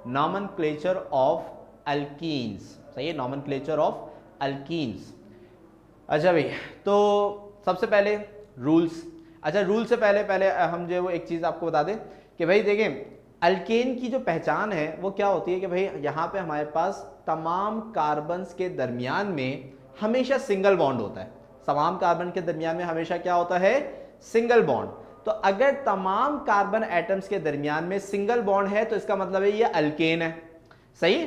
Nomenclature of alkenes, सही है, nomenclature of alkenes. अच्छा भाई, तो सबसे पहले रूल्स। अच्छा, रूल से पहले पहले हम जो है वो एक चीज़ आपको बता दें कि भाई देखें, अल्केन की जो पहचान है वो क्या होती है कि भाई यहाँ पे हमारे पास तमाम कार्बन्स के दरमियान में हमेशा सिंगल बॉन्ड होता है। तमाम कार्बन के दरमियान में हमेशा क्या होता है? Single bond. तो अगर तमाम कार्बन एटम्स के दरमियान में सिंगल बॉन्ड है तो इसका मतलब है ये अल्केन है, सही।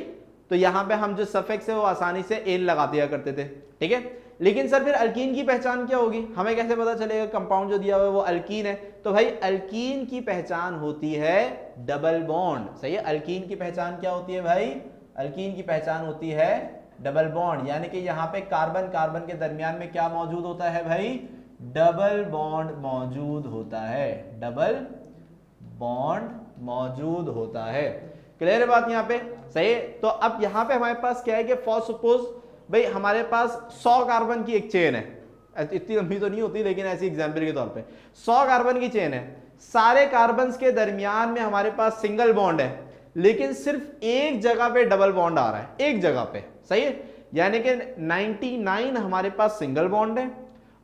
तो यहां पे हम जो सफिक्स है वो आसानी से एन लगा दिया करते थे, ठीक है। लेकिन सर फिर अल्कीन की पहचान क्या होगी? हमें कैसे पता चलेगा कंपाउंड जो दिया हुआ है वो अल्कीन है? तो भाई अल्कीन की पहचान होती है डबल बॉन्ड, सही है। अल्कीन की पहचान क्या होती है भाई? अल्कीन की पहचान होती है डबल बॉन्ड, यानी कि यहां पे कार्बन कार्बन के दरमियान में क्या मौजूद होता है भाई? डबल बॉन्ड मौजूद होता है, डबल बॉन्ड मौजूद होता है। क्लियर है बात यहां पे? सही। तो अब यहां पे हमारे पास क्या है कि फॉर सपोज भाई हमारे पास 100 कार्बन की एक चेन है, इतनी लंबी तो नहीं होती लेकिन ऐसी एग्जांपल के तौर पे 100 कार्बन की चेन है। सारे कार्बन के दरमियान में हमारे पास सिंगल बॉन्ड है, लेकिन सिर्फ एक जगह पे डबल बॉन्ड आ रहा है, एक जगह पे, सही है। यानी कि 99 हमारे पास सिंगल बॉन्ड है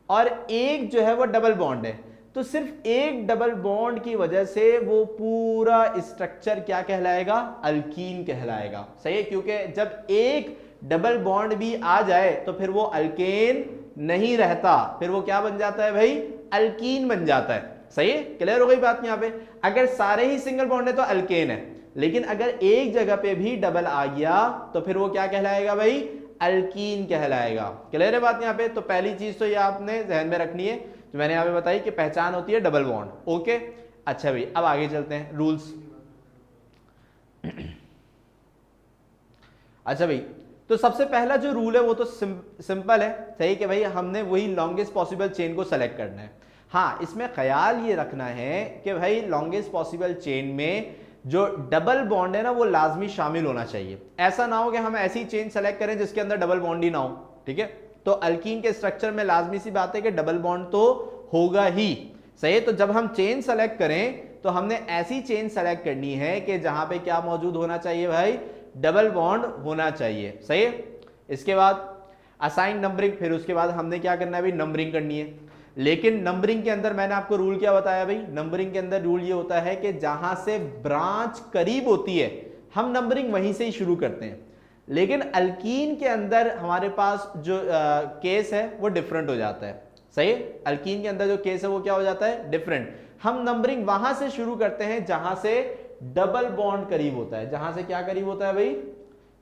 और एक जो है वो डबल बॉन्ड है। तो सिर्फ एक डबल बॉन्ड की वजह से वो पूरा स्ट्रक्चर क्या कहलाएगा? अल्कीन कहलाएगा, सही है। क्योंकि जब एक डबल बॉन्ड भी आ जाए तो फिर वो अल्केन नहीं रहता, फिर वो क्या बन जाता है भाई? अल्कीन बन जाता है, सही है। क्लियर हो गई बात यहां पे? अगर सारे ही सिंगल बॉन्ड है तो अल्केन है, लेकिन अगर एक जगह पे भी डबल आ गया तो फिर वो क्या कहलाएगा भाई? अल्कीन कहलाएगा। क्लियर है बात यहां पे? तो पहली चीज तो ये आपने ध्यान में रखनी है जो मैंने यहां पे बताई कि पहचान होती है डबल बॉन्ड। ओके, अच्छा भाई अब आगे चलते हैं रूल्स। अच्छा भाई, तो सबसे पहला जो रूल है वो तो सिंपल है, सही कि भाई हमने वही लॉन्गेस्ट पॉसिबल चेन को सेलेक्ट करना है। हाँ, इसमें ख्याल ये रखना है कि भाई लॉन्गेस्ट पॉसिबल चेन में जो डबल बॉन्ड है ना वो लाजमी शामिल होना चाहिए। ऐसा ना हो कि हम ऐसी चेन सेलेक्ट करें जिसके अंदर डबल बॉन्ड ही ना हो, ठीक है। तो अल्कीन के स्ट्रक्चर में लाजमी सी बात है कि डबल बॉन्ड तो होगा ही, सही। तो जब हम चेन सेलेक्ट करें तो हमने ऐसी चेन सेलेक्ट करनी है कि जहां पे क्या मौजूद होना चाहिए भाई? डबल बॉन्ड होना चाहिए, सही है। इसके बाद असाइन नंबरिंग, फिर उसके बाद हमने क्या करना है भाई? नंबरिंग करनी है। लेकिन नंबरिंग के अंदर मैंने आपको रूल क्या बताया भाई? नंबरिंग के अंदर रूल ये होता है कि जहां से ब्रांच करीब होती है हम नंबरिंग वहीं से ही शुरू करते हैं। लेकिन अल्कीन के अंदर हमारे पास जो केस है वो डिफरेंट हो जाता है, सही है। अल्कीन के अंदर जो केस है वो क्या हो जाता है? डिफरेंट। हम नंबरिंग वहां से शुरू करते हैं जहां से डबल बॉन्ड करीब होता है। जहां से क्या करीब होता है भाई?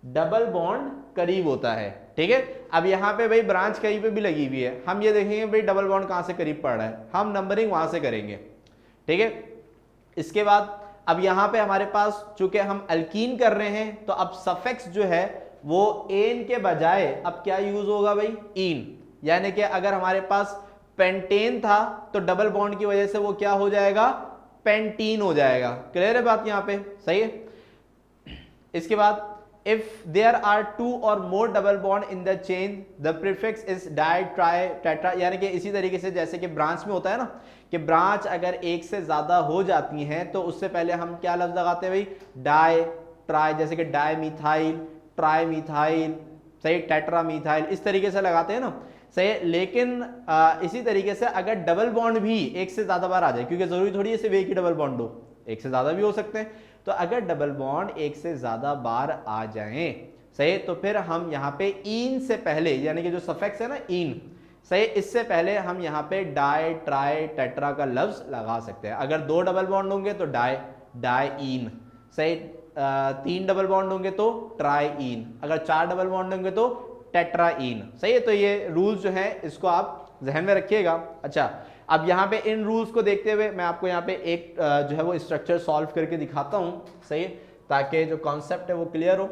डबल बॉन्ड करीब होता है, ठीक है। अब यहां पे भाई ब्रांच कहीं पे भी लगी हुई है, हम ये देखेंगे भाई डबल बॉन्ड कहां से करीब पड़ रहा है, हम नंबरिंग वहां से करेंगे, ठीक है। इसके बाद अब यहां पे हमारे पास चूंकि हम अल्कीन कर रहे हैं तो अब सफिक्स जो है वो एन के बजाय अब क्या यूज होगा भाई? इन। यानी कि अगर हमारे पास पेंटेन था तो डबल बॉन्ड की वजह से वो क्या हो जाएगा? पेंटीन हो जाएगा। क्लियर है बात यहां पे? सही है। इसके बाद if there are two or more double bond in the chain the prefix is di tri tetra, यानी कि इसी तरीके से जैसे कि ब्रांच में होता है ना कि ब्रांच अगर एक से ज्यादा हो जाती हैं तो उससे पहले हम क्या लफ्ज लगाते हैं भाई? डाई ट्राई, जैसे कि डाई मिथाइल, ट्राई मिथाइल, सही, टेट्रा मिथाइल, इस तरीके से लगाते हैं ना, सही। लेकिन इसी तरीके से अगर डबल बॉन्ड भी एक से ज्यादा बार आ जाए, क्योंकि जरूरी थोड़ी है सिर्फ एक ही डबल बॉन्ड हो, एक से ज्यादा भी हो सकते हैं, तो अगर डबल बॉन्ड एक से ज्यादा बार आ जाएं, सही, तो फिर हम यहाँ पे इन से पहले, यानी कि जो सफिक्स है ना इन, सही, इससे पहले हम यहाँ पे डाई ट्राई टेट्रा का लफ्ज लगा सकते हैं। अगर दो डबल बॉन्ड होंगे तो डाई डाई इन, सही, तीन डबल बॉन्ड होंगे तो ट्राई इन, अगर चार डबल बॉन्ड होंगे तो टेट्रा इन, सही है। तो ये रूल्स जो है इसको आप जहन में रखिएगा। अच्छा, अब यहां पे इन रूल्स को देखते हुए मैं आपको यहां पे एक जो है वो स्ट्रक्चर सॉल्व करके दिखाता हूं, सही है, ताकि जो कॉन्सेप्ट है वो क्लियर हो।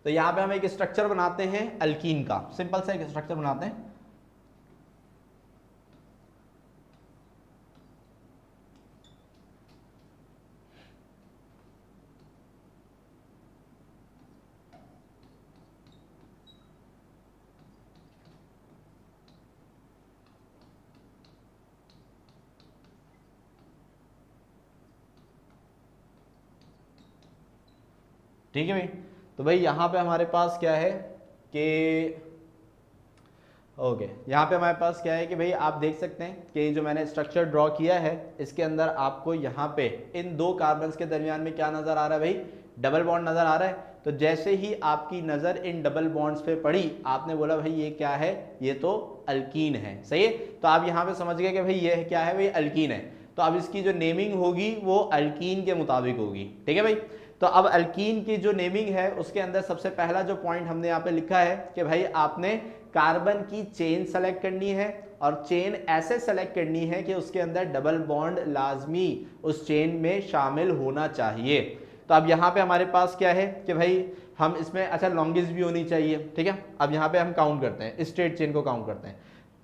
तो यहां पे हम एक स्ट्रक्चर बनाते हैं अल्कीन का, सिंपल सा एक स्ट्रक्चर बनाते हैं। ठीक है भाई। तो भाई यहाँ पे हमारे पास क्या है कि ओके, यहाँ पे हमारे पास क्या है कि भाई आप देख सकते हैं कि जो मैंने स्ट्रक्चर ड्रॉ किया है इसके अंदर आपको यहाँ पे इन दो कार्बन्स के दरमियान में क्या नजर आ रहा है भाई, डबल बॉन्ड नजर आ रहा है। तो जैसे ही आपकी नजर इन डबल बॉन्ड्स पे पड़ी, आपने बोला भाई ये क्या है, ये तो अल्कीन है, सही है। तो आप यहाँ पे समझ गए कि भाई ये क्या है भाई, अल्कीन है। तो अब इसकी जो नेमिंग होगी वो अल्कीन के मुताबिक होगी, ठीक है भाई। तो अब अल्कीन की जो नेमिंग है उसके अंदर सबसे पहला जो पॉइंट हमने यहाँ पे लिखा है कि भाई आपने कार्बन की चेन सेलेक्ट करनी है और चेन ऐसे सेलेक्ट करनी है कि उसके अंदर डबल बॉन्ड लाजमी उस चेन में शामिल होना चाहिए। तो अब यहाँ पे हमारे पास क्या है कि भाई हम इसमें अच्छा लॉन्गेस्ट भी होनी चाहिए, ठीक है। अब यहाँ पे हम काउंट करते हैं, स्ट्रेट चेन को काउंट करते हैं,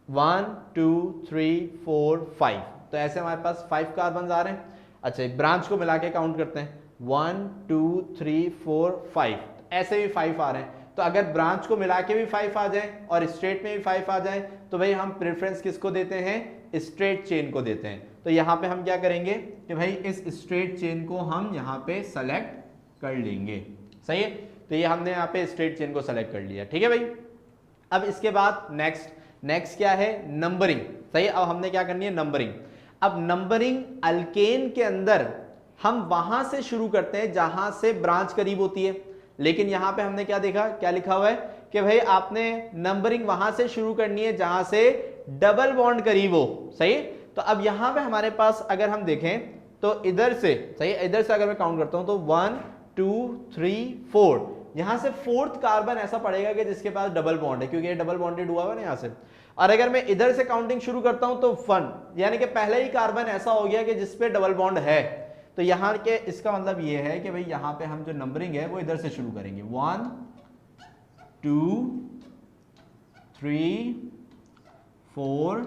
1 2 3 4 5। तो ऐसे हमारे पास 5 कार्बन आ रहे हैं। अच्छा ब्रांच को मिला के काउंट करते हैं, 1 2 3 4 5, ऐसे भी 5 आ रहे हैं। तो अगर ब्रांच को मिला के भी 5 आ जाए और स्ट्रेट में भी 5 आ जाए तो भाई हम प्रेफरेंस किसको देते हैं, स्ट्रेट चेन को देते हैं। तो यहाँ पे हम क्या करेंगे कि भाई इस स्ट्रेट चेन को हम यहाँ पे सेलेक्ट कर लेंगे, सही है। तो ये हमने यहाँ पे स्ट्रेट चेन को सेलेक्ट कर लिया, ठीक है भाई। अब इसके बाद नेक्स्ट क्या है, नंबरिंग, सही। अब हमने क्या करनी है, नंबरिंग। अब नंबरिंग अल्केन के अंदर हम वहां से शुरू करते हैं जहां से ब्रांच करीब होती है, लेकिन यहां पे हमने क्या देखा, क्या लिखा हुआ है कि भाई आपने नंबरिंग वहां से शुरू करनी है जहां से डबल बॉन्ड करीब हो, सही। तो अब यहां पे हमारे पास अगर हम देखें तो इधर से, सही, इधर से अगर मैं काउंट करता हूं तो 1 2 3 4, यहां से 4th कार्बन ऐसा पड़ेगा कि जिसके पास डबल बॉन्ड है, क्योंकि ये डबल बॉन्डेड हुआ है ना यहां से। और अगर मैं इधर से काउंटिंग शुरू करता हूं तो 1, यानी कि पहला ही कार्बन ऐसा हो गया कि जिसपे डबल बॉन्ड है। तो यहाँ के इसका मतलब ये है कि भाई यहाँ पे हम जो नंबरिंग है वो इधर से शुरू करेंगे, 1 2 3 4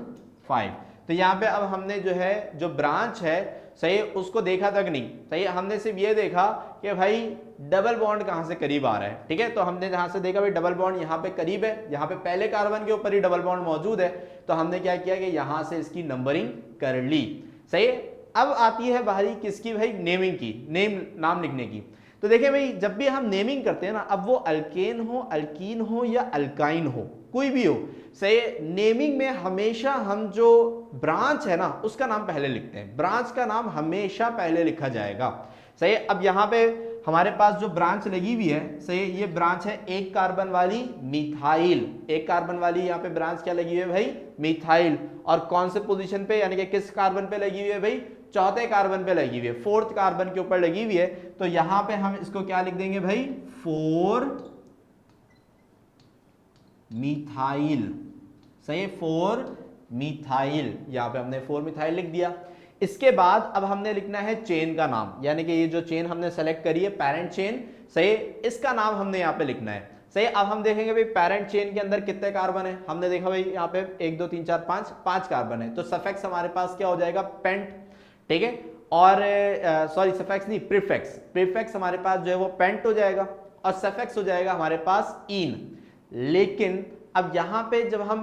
5। तो यहाँ पे अब हमने जो है जो ब्रांच है, सही, उसको देखा तक नहीं, सही, हमने सिर्फ ये देखा कि भाई डबल बॉन्ड कहाँ से करीब आ रहा है, ठीक है। तो हमने जहाँ से देखा भाई डबल बॉन्ड यहाँ पे करीब है, यहाँ पे पहले कार्बन के ऊपर ही डबल बॉन्ड मौजूद है, तो हमने क्या किया कि यहाँ से इसकी नंबरिंग कर ली, सही। अब आती है बारी किसकी भाई, नेमिंग की, नाम लिखने की। तो देखिए भाई जब भी हम नेमिंग करते हैं ना, अब वो अल्केन हो, अल्कीन हो या अल्काइन हो, कोई भी हो, सही, नेमिंग में हमेशा हम जो ब्रांच है ना उसका नाम पहले लिखते हैं, ब्रांच का नाम हमेशा पहले लिखा जाएगा, सही। अब यहाँ पे हमारे पास जो ब्रांच लगी हुई है, सही, ये ब्रांच है 1 कार्बन वाली मिथाइल, 1 कार्बन वाली यहाँ पे ब्रांच क्या लगी हुई है भाई, मिथाइल। और कौन से पोजीशन पे, यानी कि किस कार्बन पे लगी हुई है भाई, 4थे कार्बन पे लगी हुई है, 4th कार्बन के ऊपर लगी हुई है। तो यहां पे हम इसको क्या लिख देंगे भाई, 4 मिथाइल, सही, 4 मिथाइल, यहां पे हमने 4 मिथाइल लिख दिया। इसके बाद अब हमने लिखना है चेन का नाम, यानी कि ये जो चेन हमने सेलेक्ट करी है पैरेंट चेन, सही, इसका नाम हमने यहाँ पे लिखना है, सही। अब हम देखेंगे भाई पैरेंट चेन के अंदर कितने कार्बन है, हमने देखा भाई यहाँ पे 1 2 3 4 5 कार्बन है। तो सफिक्स हमारे पास क्या हो जाएगा, पेंट, ठीक है। और सॉरी सफिक्स नहीं, प्रीफिक्स हमारे पास जो है वो पेंट हो जाएगा और सफिक्स हो जाएगा हमारे पास इन। लेकिन अब यहां पे जब हम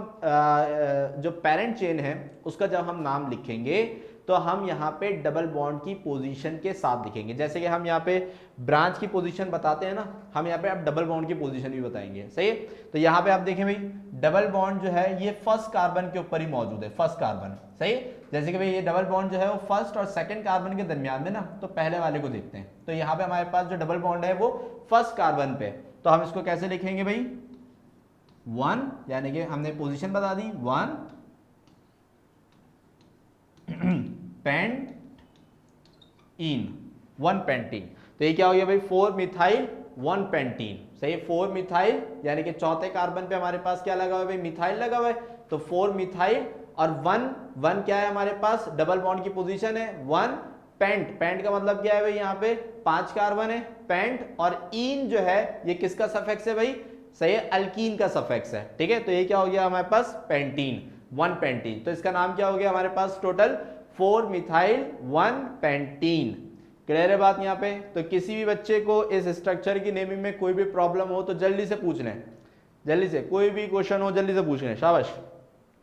जो पेरेंट चेन है उसका जब हम नाम लिखेंगे तो हम यहाँ पे डबल बॉन्ड की पोजीशन के साथ लिखेंगे, जैसे कि हम यहाँ पे ब्रांच की पोजीशन बताते हैं ना, हम यहाँ पे अब डबल बॉन्ड की पोजीशन भी बताएंगे, सही है। तो यहाँ पे आप देखें भाई डबल बॉन्ड जो है ये फर्स्ट कार्बन के ऊपर ही मौजूद है, फर्स्ट कार्बन, सही है। जैसे कि भाई ये डबल बॉन्ड जो है वो फर्स्ट और सेकंड कार्बन के दरमियान में ना, तो पहले वाले को देखते हैं। तो यहाँ पे हमारे पास जो डबल बॉन्ड है वो फर्स्ट कार्बन पे, तो हम इसको कैसे लिखेंगे भाई, 1, यानी कि हमने पोजीशन बता दी, 1 पेंट इन, 1 पेंटीन। तो ये क्या हो गया भाई, 4 मिथाइल 1 पेंटीन, सही, 4 मिथाइल, यानी कि 4थे कार्बन पे हमारे पास क्या लगा हुआ है भाई, मिथाइल लगा हुआ है। तो 4 मिथाइल और 1 क्या है हमारे पास, डबल बॉन्ड की पोजीशन है, 1 पेंट का मतलब क्या है भाई, यहाँ पे 5 कार्बन है, पेंट, और इन जो है ये किसका सफिक्स है भाई, सही है, अल्कीन का सफिक्स है, ठीक है। तो ये क्या हो गया हमारे पास, पेंटीन, 1 पेंटीन। तो इसका नाम क्या हो गया हमारे पास, टोटल 4 मिथाइल 1 पेंटीन। क्लियर है बात यहाँ पे। तो किसी भी बच्चे को इस स्ट्रक्चर की नेमिंग में कोई भी प्रॉब्लम हो तो जल्दी से पूछ लें, जल्दी से कोई भी क्वेश्चन हो जल्दी से पूछ लें, शाबाश।